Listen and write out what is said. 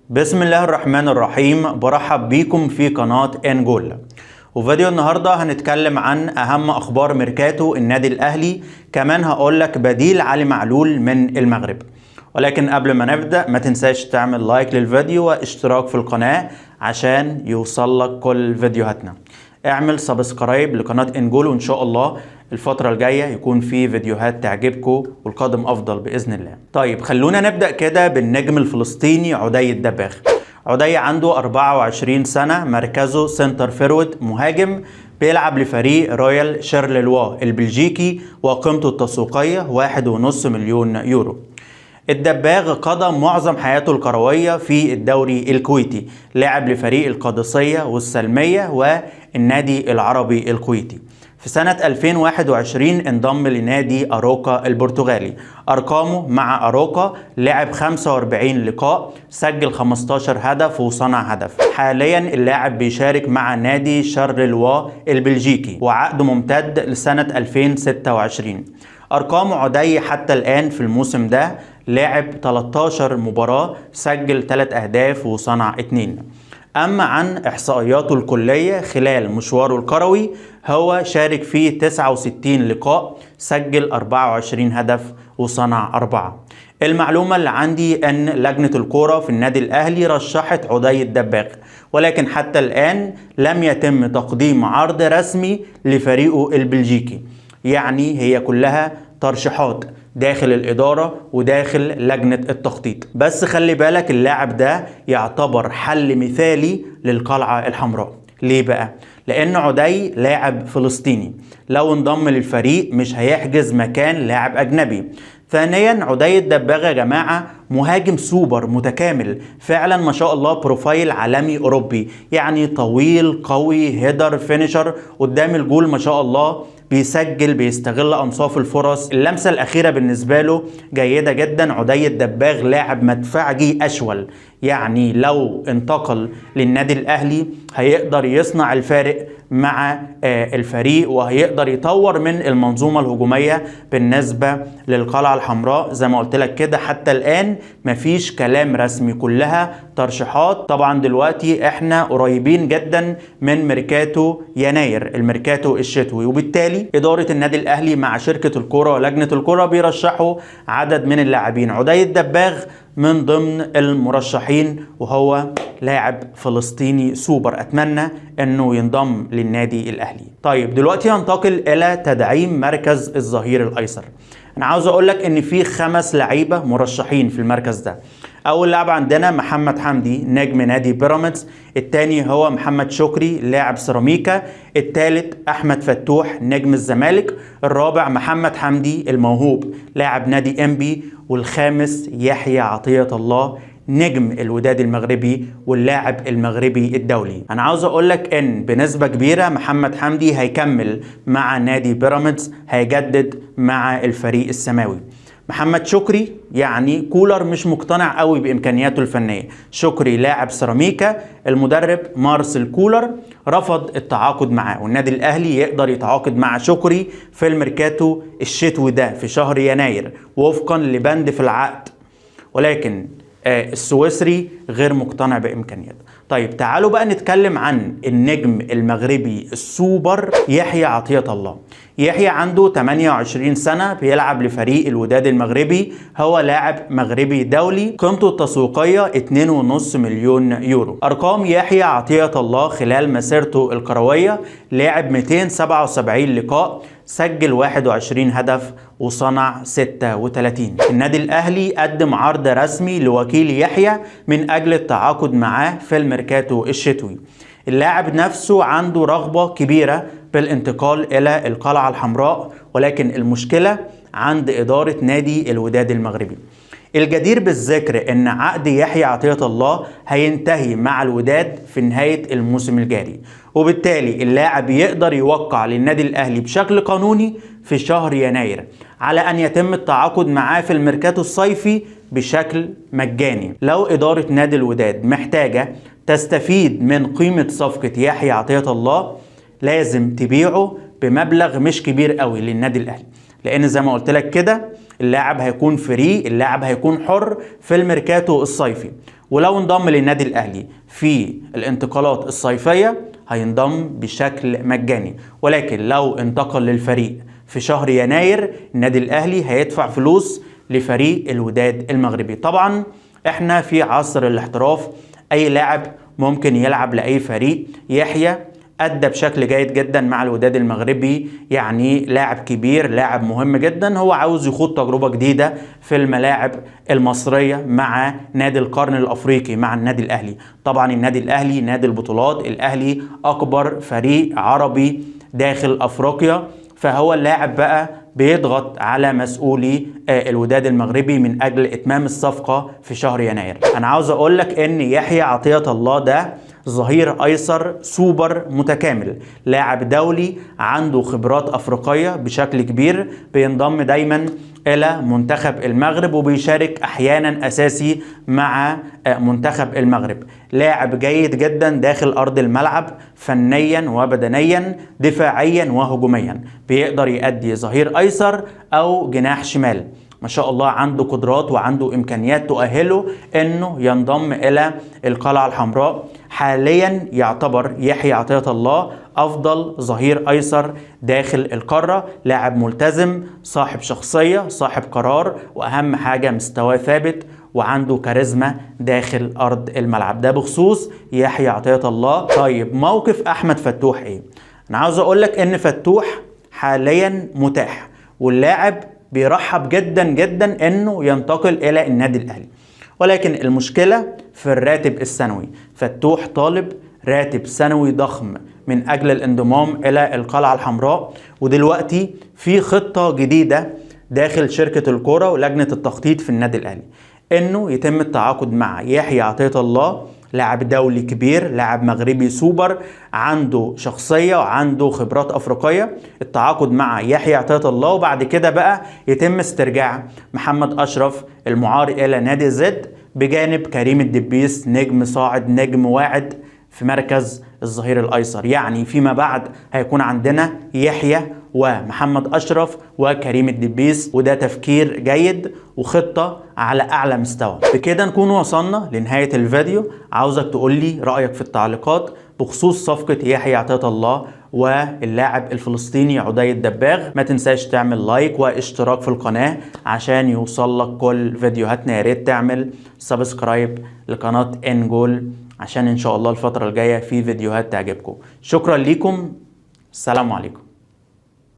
بسم الله الرحمن الرحيم. برحب بيكم في قناة انجول. وفيديو النهاردة هنتكلم عن اهم اخبار ميركاتو النادي الاهلي، كمان هقولك بديل علي معلول من المغرب. ولكن قبل ما نبدأ ما تنساش تعمل لايك للفيديو واشتراك في القناة عشان يوصلك كل فيديوهاتنا. اعمل سبسكرايب لقناة انجول، وان شاء الله الفترة الجاية يكون في فيديوهات تعجبكم والقادم افضل باذن الله. طيب خلونا نبدأ كده بالنجم الفلسطيني عدي الدباغ. عدي عنده 24 سنة، مركزه سنتر فيرود مهاجم، بيلعب لفريق رويال شيرليلوا البلجيكي وقيمته التسويقية 1.5 مليون يورو. الدباغ قضى معظم حياته الكروية في الدوري الكويتي، لعب لفريق القادسية والسلمية والنادي العربي الكويتي. في سنة 2021 انضم لنادي أروكا البرتغالي. أرقامه مع أروكا: لعب 45 لقاء، سجل 15 هدف وصنع هدف. حاليا اللاعب بيشارك مع نادي شارليلوا البلجيكي وعقده ممتد لسنة 2026. أرقام عدي حتى الآن في الموسم ده: لعب 13 مباراة، سجل 3 أهداف وصنع 2. أما عن إحصائياته الكلية خلال مشواره الكروي، هو شارك في 69 لقاء، سجل 24 هدف وصنع 4. المعلومة اللي عندي أن لجنة الكرة في النادي الأهلي رشحت عدي الدباغ، ولكن حتى الآن لم يتم تقديم عرض رسمي لفريقه البلجيكي. يعني هي كلها ترشيحات داخل الإدارة وداخل لجنة التخطيط. بس خلي بالك اللاعب ده يعتبر حل مثالي للقلعة الحمراء. ليه بقى؟ لأن عدي لاعب فلسطيني، لو انضم للفريق مش هيحجز مكان لاعب أجنبي. ثانيا عدي الدباغ يا جماعة مهاجم سوبر متكامل، فعلا ما شاء الله بروفايل عالمي أوروبي، يعني طويل قوي هيدر فينيشر قدام الجول ما شاء الله، بيسجل بيستغل أنصاف الفرص. اللمسة الأخيرة بالنسبة له جيدة جدا. عدي الدباغ لاعب مدفعجي أشول، يعني لو انتقل للنادي الأهلي هيقدر يصنع الفارق مع الفريق، وهيقدر يطور من المنظومة الهجومية بالنسبة للقلعة الحمراء. زي ما قلت لك كده حتى الآن مفيش كلام رسمي، كلها ترشيحات. طبعا دلوقتي احنا قريبين جدا من ميركاتو يناير، الميركاتو الشتوي، وبالتالي إدارة النادي الأهلي مع شركة الكرة ولجنة الكرة بيرشحوا عدد من اللاعبين. عدي الدباغ من ضمن المرشحين، وهو لاعب فلسطيني سوبر، أتمنى أنه ينضم للنادي الأهلي. طيب دلوقتي هنتقل إلى تدعيم مركز الظهير الأيسر. أنا عاوز أقول لك أن في 5 لعيبة مرشحين في المركز ده. أول لاعب عندنا محمد حمدي نجم نادي بيراميدز، الثاني هو محمد شكري لاعب سيراميكا، الثالث أحمد فتوح نجم الزمالك، الرابع محمد حمدي الموهوب لاعب نادي انبي، والخامس يحيى عطية الله نجم الوداد المغربي واللاعب المغربي الدولي. انا عاوز اقول لك ان بنسبة كبيرة محمد حمدي هيكمل مع نادي بيراميدز، هيجدد مع الفريق السماوي. محمد شكري يعني كولر مش مقتنع قوي بامكانياته الفنيه. شكري لاعب سيراميكا، المدرب مارسيل كولر رفض التعاقد معاه، والنادي الاهلي يقدر يتعاقد مع شكري في الميركاتو الشتوي ده في شهر يناير وفقا لبند في العقد، ولكن السويسري غير مقتنع بامكانياته. طيب تعالوا بقى نتكلم عن النجم المغربي السوبر يحيى عطية الله. يحيى عنده 28 سنة، بيلعب لفريق الوداد المغربي، هو لاعب مغربي دولي، قيمته التسويقية 2.5 مليون يورو. أرقام يحيى عطية الله خلال مسيرته الكروية: لعب 277 لقاء، سجل 21 هدف وصنع 36. النادي الأهلي قدم عرض رسمي لوكيل يحيى من أجل التعاقد معاه في الميركاتو الشتوي. اللاعب نفسه عنده رغبة كبيرة بالانتقال إلى القلعة الحمراء، ولكن المشكلة عند إدارة نادي الوداد المغربي. الجدير بالذكر ان عقد يحيى عطية الله هينتهي مع الوداد في نهاية الموسم الجاري، وبالتالي اللاعب يقدر يوقع للنادي الاهلي بشكل قانوني في شهر يناير، على ان يتم التعاقد معاه في الميركاتو الصيفي بشكل مجاني. لو ادارة نادي الوداد محتاجة تستفيد من قيمة صفقة يحيى عطية الله لازم تبيعه بمبلغ مش كبير قوي للنادي الاهلي، لان زي ما قلت لك كده اللاعب هيكون فري، اللاعب هيكون حر في الميركاتو الصيفي، ولو انضم للنادي الاهلي في الانتقالات الصيفيه هينضم بشكل مجاني، ولكن لو انتقل للفريق في شهر يناير النادي الاهلي هيدفع فلوس لفريق الوداد المغربي. طبعا احنا في عصر الاحتراف، اي لاعب ممكن يلعب لاي فريق. يحيى أدى بشكل جيد جدا مع الوداد المغربي، يعني لاعب كبير، لاعب مهم جدا، هو عاوز يخوض تجربة جديدة في الملاعب المصرية مع نادي القرن الأفريقي، مع النادي الأهلي. طبعا النادي الأهلي نادي البطولات، الأهلي أكبر فريق عربي داخل أفريقيا، فهو اللاعب بقى بيضغط على مسؤولي الوداد المغربي من أجل إتمام الصفقة في شهر يناير. أنا عاوز أقول لك إن يحيى عطية الله ده ظهير ايسر سوبر متكامل، لاعب دولي عنده خبرات افريقيه بشكل كبير، بينضم دايما الى منتخب المغرب وبيشارك احيانا اساسي مع منتخب المغرب. لاعب جيد جدا داخل ارض الملعب فنيا وبدنيا دفاعيا وهجوميا، بيقدر يؤدي ظهير ايسر او جناح شمال. ما شاء الله عنده قدرات وعنده امكانيات تؤهله انه ينضم الى القلعه الحمراء. حاليا يعتبر يحيى عطية الله افضل ظهير ايسر داخل القاره، لاعب ملتزم، صاحب شخصيه، صاحب قرار، واهم حاجه مستواه ثابت وعنده كاريزما داخل ارض الملعب. ده بخصوص يحيى عطية الله. طيب موقف احمد فتوح ايه؟ انا عاوز اقول لك ان فتوح حاليا متاح، واللاعب بيرحب جدا جدا انه ينتقل الى النادي الاهلي، ولكن المشكله في الراتب السنوي. فتوح طالب راتب سنوي ضخم من اجل الانضمام الى القلعه الحمراء، ودلوقتي في خطه جديده داخل شركه الكوره ولجنه التخطيط في النادي الاهلي انه يتم التعاقد مع يحيى عطية الله، لاعب دولي كبير، لاعب مغربي سوبر، عنده شخصية وعنده خبرات أفريقية. التعاقد مع يحيى عطية الله، وبعد كده بقى يتم استرجاع محمد أشرف المعار إلى نادي زد بجانب كريم الدبيس، نجم صاعد، نجم واعد في مركز الظهير الأيسر. يعني فيما بعد هيكون عندنا يحيى ومحمد أشرف وكريم الدبيس، وده تفكير جيد وخطة على أعلى مستوى. بكده نكون وصلنا لنهاية الفيديو. عاوزك تقولي رأيك في التعليقات بخصوص صفقة يحيى عطية الله واللاعب الفلسطيني عدي الدباغ. ما تنساش تعمل لايك واشتراك في القناة عشان يوصل لك كل فيديوهاتنا. يا ريت تعمل سبسكرايب لقناة انجول عشان ان شاء الله الفترة الجاية في فيديوهات تعجبكم. شكرا ليكم، السلام عليكم.